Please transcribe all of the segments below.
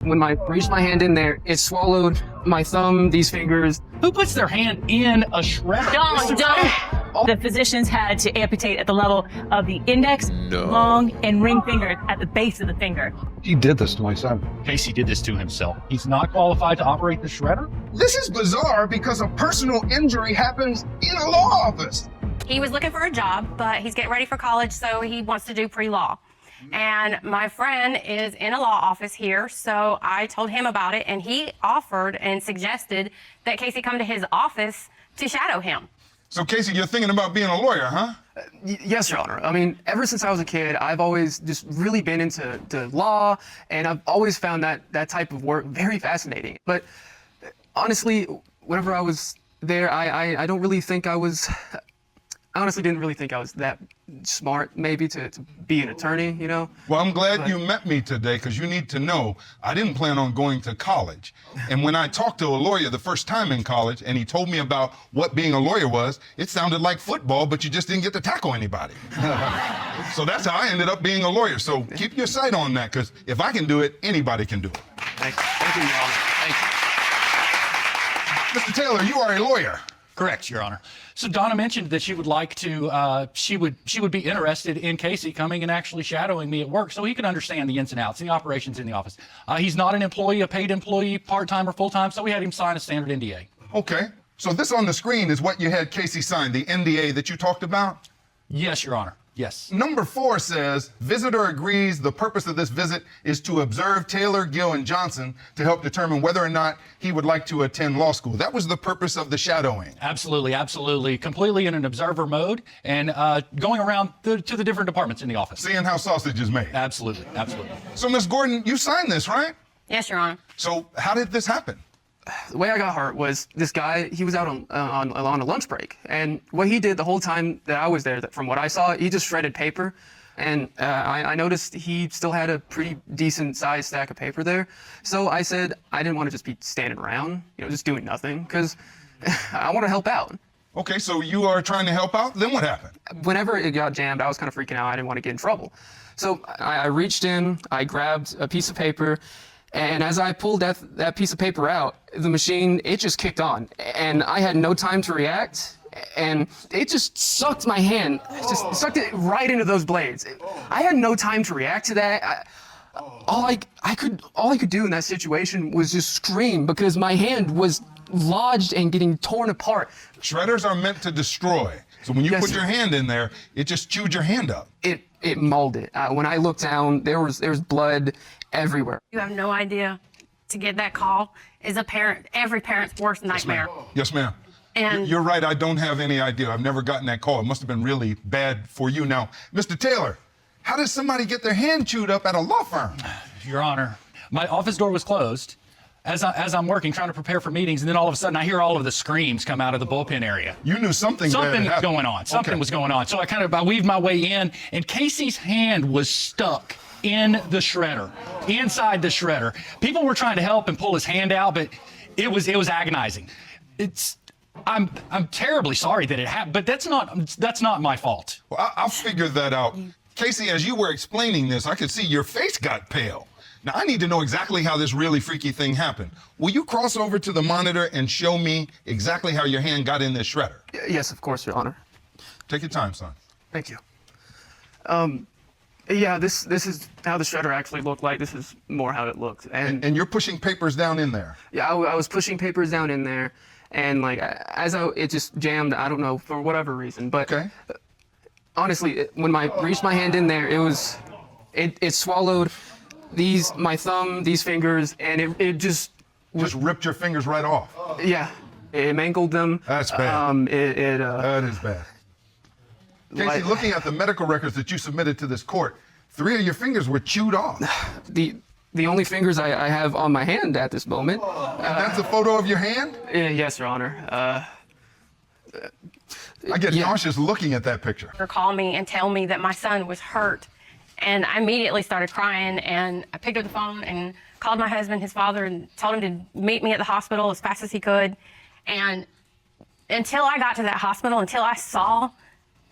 When I reached my hand in there, it swallowed my thumb, these fingers. Who puts their hand in a shredder? Don't. The physicians had to amputate at the level of the index, long, and ring fingers at the base of the finger. He did this to my son. Casey did this to himself. He's not qualified to operate the shredder? This is bizarre because a personal injury happens in a law office. He was looking for a job, but he's getting ready for college, so he wants to do pre-law. And my friend is in a law office here, so I told him about it, and he offered and suggested that Casey come to his office to shadow him. So, Casey, you're thinking about being a lawyer, huh? Yes, Your Honor. I mean, ever since I was a kid, I've always just really been into law, and I've always found that type of work very fascinating. But honestly, whenever I was there, I don't really think I was... I honestly didn't really think I was that smart, maybe, to be an attorney, you know? Well, I'm glad you met me today, because you need to know I didn't plan on going to college. And when I talked to a lawyer the first time in college, and he told me about what being a lawyer was, it sounded like football, but you just didn't get to tackle anybody. So that's how I ended up being a lawyer. So keep your sight on that, because if I can do it, anybody can do it. Thank you, Your Honor. Thank you. Mr. Taylor, you are a lawyer. Correct, Your Honor. So Donna mentioned that she would like to, she would be interested in Casey coming and actually shadowing me at work so he can understand the ins and outs, the operations in the office. He's not an employee, a paid employee, part-time or full-time, so we had him sign a standard NDA. Okay. So this on the screen is what you had Casey sign, the NDA that you talked about? Yes, Your Honor. Yes. Number 4 says, visitor agrees the purpose of this visit is to observe Taylor, Gill, and Johnson to help determine whether or not he would like to attend law school. That was the purpose of the shadowing. Absolutely, absolutely. Completely in an observer mode and going around to the different departments in the office. Seeing how sausage is made. Absolutely, absolutely. So, Ms. Gordon, you signed this, right? Yes, Your Honor. So how did this happen? The way I got hurt was this guy, he was out on a lunch break. And what he did the whole time that I was there, from what I saw, he just shredded paper. And I noticed he still had a pretty decent sized stack of paper there. So I said I didn't want to just be standing around, you know, just doing nothing, because I want to help out. Okay, so you are trying to help out. Then what happened? Whenever it got jammed, I was kind of freaking out. I didn't want to get in trouble. So I reached in, I grabbed a piece of paper, and as I pulled that piece of paper out, the machine, it just kicked on. And I had no time to react, and it just sucked my hand, just sucked it right into those blades. I had no time to react to that. All I could do in that situation was just scream, because my hand was lodged and getting torn apart. Shredders are meant to destroy. So when you put your hand in there, it just chewed your hand up. It mauled it. When I looked down, there was blood everywhere. You have no idea. To get that call is every parent's worst nightmare. Yes, ma'am. And you're right, I don't have any idea. I've never gotten that call. It must have been really bad for you. Now, Mr. Taylor, how does somebody get their hand chewed up at a law firm? Your Honor, my office door was closed as I'm working, trying to prepare for meetings, and then all of a sudden I hear all of the screams come out of the bullpen area. You knew something was going on. Something was going on. So I weaved my way in, and Casey's hand was stuck in the shredder, inside the shredder. People were trying to help and pull his hand out, but it was agonizing. I'm terribly sorry that it happened, but that's not my fault. Well, I'll figure that out. Casey, as you were explaining this, I could see your face got pale. Now, I need to know exactly how this really freaky thing happened. Will you cross over to the monitor and show me exactly how your hand got in this shredder? Yes, of course, Your Honor. Take your time, son. Thank you. Yeah, this is how the shredder actually looked like. This is more how it looked. And you're pushing papers down in there? Yeah, I was pushing papers down in there, and like it just jammed. I don't know, for whatever reason. But honestly, when I reached my hand in there, it swallowed my thumb, these fingers, and it just ripped your fingers right off. Yeah, it mangled them. That's bad. That is bad. Casey, looking at the medical records that you submitted to this court, 3 of your fingers were chewed off. The only fingers I have on my hand at this moment. And that's a photo of your hand? Yes, Your Honor. I get nauseous looking at that picture. call me and tell me that my son was hurt. And I immediately started crying, and I picked up the phone and called my husband, his father, and told him to meet me at the hospital as fast as he could. And until I got to that hospital, until I saw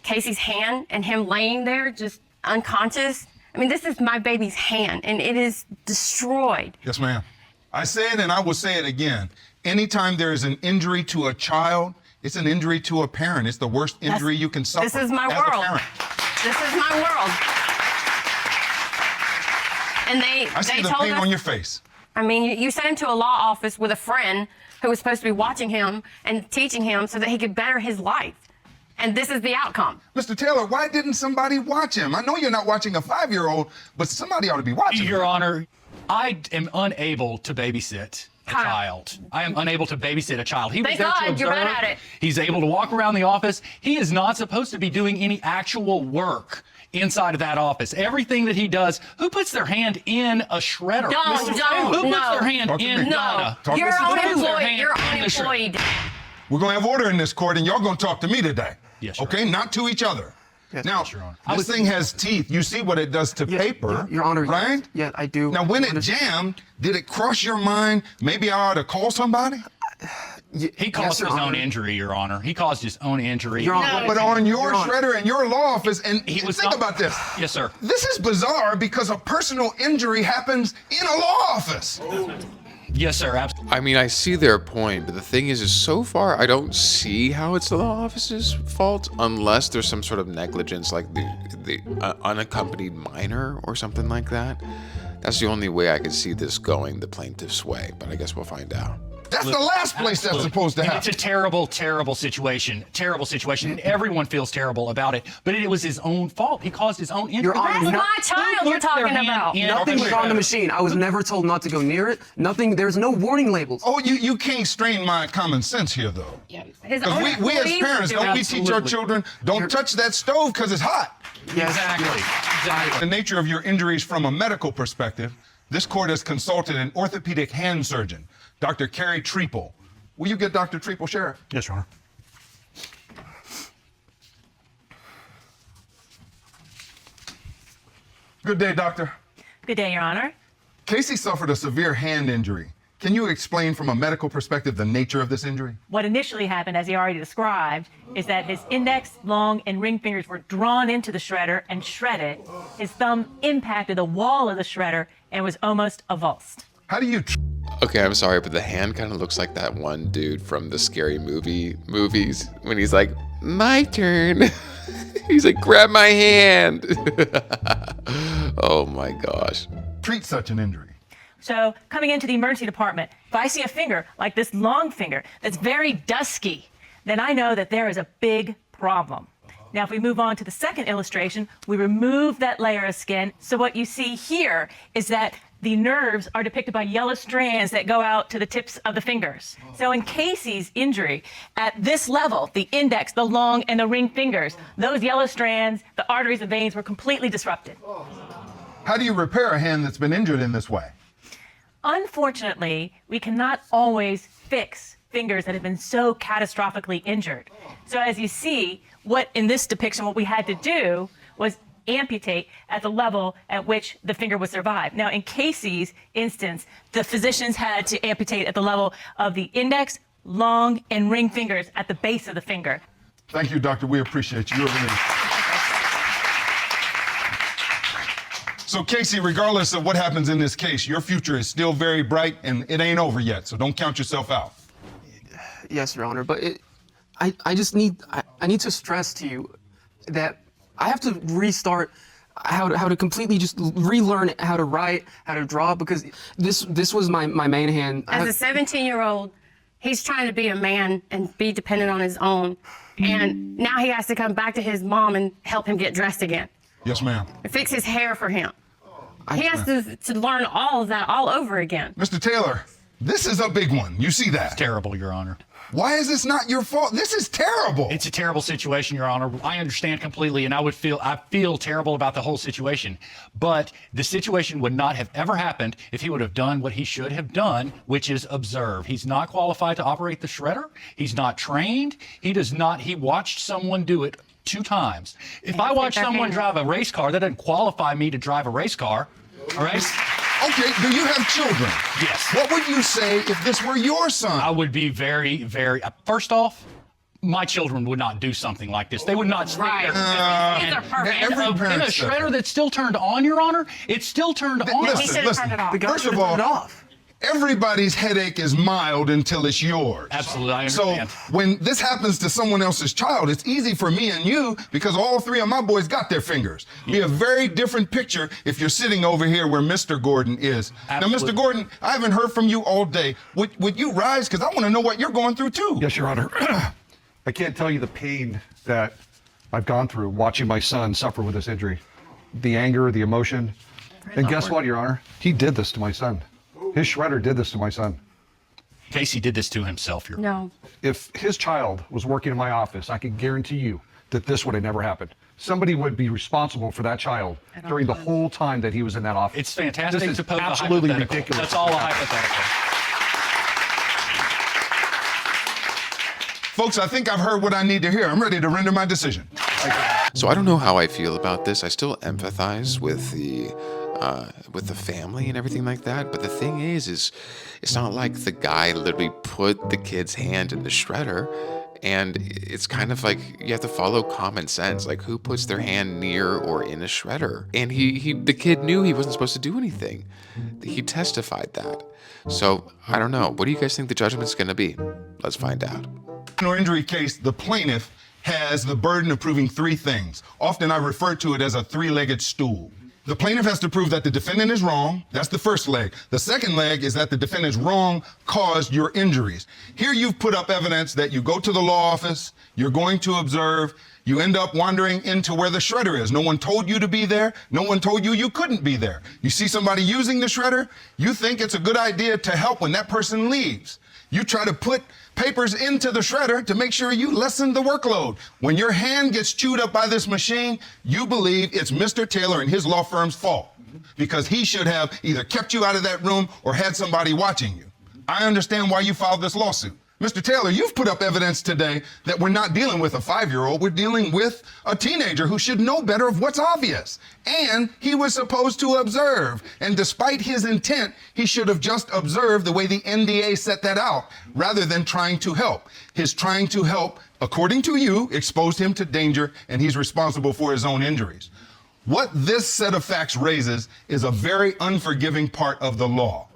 Casey's hand and him laying there just unconscious, I mean, this is my baby's hand, and it is destroyed. Yes, ma'am. I say it and I will say it again. Anytime there is an injury to a child, it's an injury to a parent. It's the worst injury you can suffer. This is my as a world. parent. This is my world. And I see they the told pain us, on your face. I mean, you sent him to a law office with a friend who was supposed to be watching him and teaching him so that he could better his life. And this is the outcome. Mr. Taylor, why didn't somebody watch him? I know you're not watching a 5-year-old, but somebody ought to be watching him. Your Honor, I am unable to babysit a child. I am unable to babysit a child. He was Thank there to God observe. you're bad at it. He's able to walk around the office. He is not supposed to be doing any actual work inside of that office. Everything that he does, who puts their hand in a shredder? Don't, Who puts no. their hand Talk to in me. Donna? Talk You're Mr. Taylor. unemployed. You're unemployed. We're going to have order in this court, and y'all going to talk to me today. Yes, Your okay? Not to each other. Now, Your Honor. this thing has teeth. You see what it does to paper, Your Honor, right? Yeah, I do. Now, when it jammed, did it cross your mind, maybe I ought to call somebody? He caused Your his own Honor. injury, Your Honor. He caused his own injury. Your Honor. But on your Your Honor. shredder and your law office, and He was think not- about this. Yes, sir. This is bizarre because a personal injury happens in a law office. Yes, sir. Absolutely. I mean, I see their point, but the thing is so far, I don't see how it's the law office's fault unless there's some sort of negligence, like the unaccompanied minor or something like that. That's the only way I could see this going the plaintiff's way, but I guess we'll find out. That's the last place that's supposed to And happen. it's a terrible, terrible situation. Terrible situation. And everyone feels terrible about it. But it was his own fault. He caused his own injury. Your Honor, That's no- my child Who you're puts their talking hand about. in- Nothing was on the machine. I was never told not to go near it. Nothing. There's no warning labels. Oh, you can't strain my common sense here, though. His Because own we as employee parents, was don't doing we it. teach our children, don't touch that stove because it's hot. Yes, Exactly. yes. Exactly. The nature of your injuries from a medical perspective, this court has consulted an orthopedic hand surgeon, Dr. Carrie Treeple. Will you get Dr. Treeple, Sheriff? Yes, Your Honor. Good day, doctor. Good day, Your Honor. Casey suffered a severe hand injury. Can you explain from a medical perspective the nature of this injury? What initially happened, as he already described, is that his index, long, and ring fingers were drawn into the shredder and shredded. His thumb impacted the wall of the shredder and was almost avulsed. How do you Okay, I'm sorry, but the hand kind of looks like that one dude from the scary movies when he's like, my turn. He's like, grab my hand. Oh my gosh. treat such an injury? So coming into the emergency department, if I see a finger like this long finger that's very dusky, then I know that there is a big problem. Now, if we move on to the second illustration, we remove that layer of skin. So what you see here is that the nerves are depicted by yellow strands that go out to the tips of the fingers. So in Casey's injury, at this level, the index, the long, and the ring fingers, those yellow strands, the arteries and veins were completely disrupted. How do you repair a hand that's been injured in this way? Unfortunately, we cannot always fix fingers that have been so catastrophically injured. So as you see, what in this depiction, what we had to do was amputate at the level at which the finger would survive. Now, in Casey's instance, the physicians had to amputate at the level of the index, long, and ring fingers at the base of the finger. Thank you, doctor. We appreciate you. You're really... So, Casey, regardless of what happens in this case, your future is still very bright and it ain't over yet. So don't count yourself out. Yes, Your Honor, but I just need I need to stress to you that I have to restart how to completely just relearn how to write, how to draw, because this was my main hand. As a 17-year-old, he's trying to be a man and be dependent on his own. And now he has to come back to his mom and help him get dressed again. Yes, ma'am. And fix his hair for him. He has to learn all of that all over again. Mr. Taylor, this is a big one. You see that? Terrible, Your Honor. Why is this not your fault? This is terrible. It's a terrible situation, Your Honor. I understand completely, and I feel terrible about the whole situation. But the situation would not have ever happened if he would have done what he should have done, which is observe. He's not qualified to operate the shredder. He's not trained. He watched someone do it 2 times. If I watch someone drive a race car, that doesn't qualify me to drive a race car. All right? Okay, do you have children? Yes. What would you say if this were your son? I would be very, very, first off, my children would not do something like this. They would not stick Right. their These are perfect. every in a parent says shredder that. that's still turned on, Your Honor. It's still turned on. He Listen, should have turned it off. First of all, Turn it off. everybody's headache is mild until it's yours. Absolutely, I So understand. when this happens to someone else's child, it's easy for me and you because all three of my boys got their fingers. Be a very different picture if you're sitting over here where Mr. Gordon is. Absolutely. Now, Mr. Gordon, I haven't heard from you all day. Would you rise? Because I want to know what you're going through too. Yes, Your Honor. I can't tell you the pain that I've gone through watching my son suffer with this injury. The anger, the emotion. And guess what, Your Honor? He did this to my son. His shredder did this to my son. Casey did this to himself, Your Honor. No. If his child was working in my office, I can guarantee you that this would have never happened. Somebody would be responsible for that child during the whole time that he was in that office. It's fantastic This is to pose absolutely a hypothetical. ridiculous. That's all a hypothetical. Folks, I think I've heard what I need to hear. I'm ready to render my decision. So I don't know how I feel about this. I still empathize with the family and everything like that. But the thing is it's not like the guy literally put the kid's hand in the shredder. And it's kind of like you have to follow common sense. Like, who puts their hand near or in a shredder? And the kid knew he wasn't supposed to do anything. He testified that. So I don't know. What do you guys think the judgment's going to be? Let's find out. In an injury case, the plaintiff has the burden of proving three things. Often I refer to it as a three-legged stool. The plaintiff has to prove that the defendant is wrong. That's the first leg. The second leg is that the defendant's wrong caused your injuries. Here you've put up evidence that you go to the law office, you're going to observe, you end up wandering into where the shredder is. No one told you to be there. No one told you you couldn't be there. You see somebody using the shredder, you think it's a good idea to help when that person leaves. You try to put papers into the shredder to make sure you lessen the workload. When your hand gets chewed up by this machine, you believe it's Mr. Taylor and his law firm's fault because he should have either kept you out of that room or had somebody watching you. I understand why you filed this lawsuit. Mr. Taylor, you've put up evidence today that we're not dealing with a 5-year-old, we're dealing with a teenager who should know better of what's obvious. And he was supposed to observe. And despite his intent, he should have just observed the way the NDA set that out, rather than trying to help. His trying to help, according to you, exposed him to danger, and he's responsible for his own injuries. What this set of facts raises is a very unforgiving part of the law.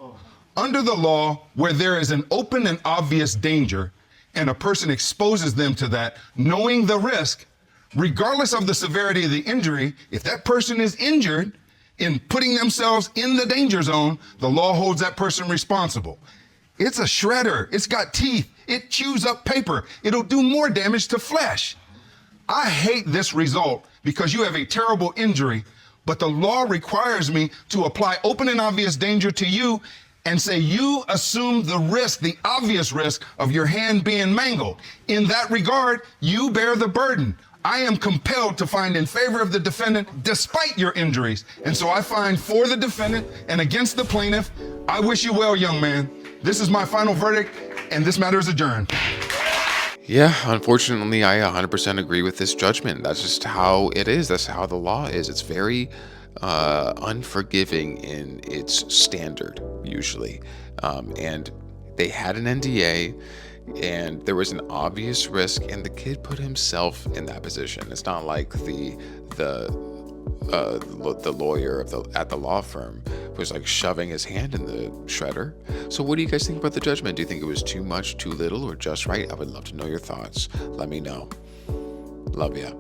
Under the law, where there is an open and obvious danger, and a person exposes them to that, knowing the risk, regardless of the severity of the injury, if that person is injured in putting themselves in the danger zone, the law holds that person responsible. It's a shredder. It's got teeth. It chews up paper. It'll do more damage to flesh. I hate this result because you have a terrible injury, but the law requires me to apply open and obvious danger to you and say you assume the risk, the obvious risk of your hand being mangled. In that regard, you bear the burden. I am compelled to find in favor of the defendant despite your injuries. And so I find for the defendant and against the plaintiff. I wish you well, young man. This is my final verdict, and this matter is adjourned. Yeah, unfortunately, I 100% agree with this judgment. That's just how it is. That's how the law is. It's very unforgiving in its standard, usually. And they had an NDA, and there was an obvious risk, and the kid put himself in that position. It's not like the lawyer at the law firm was like shoving his hand in the shredder. So what do you guys think about the judgment? Do you think it was too much, too little, or just right? I would love to know your thoughts. Let me know. Love ya.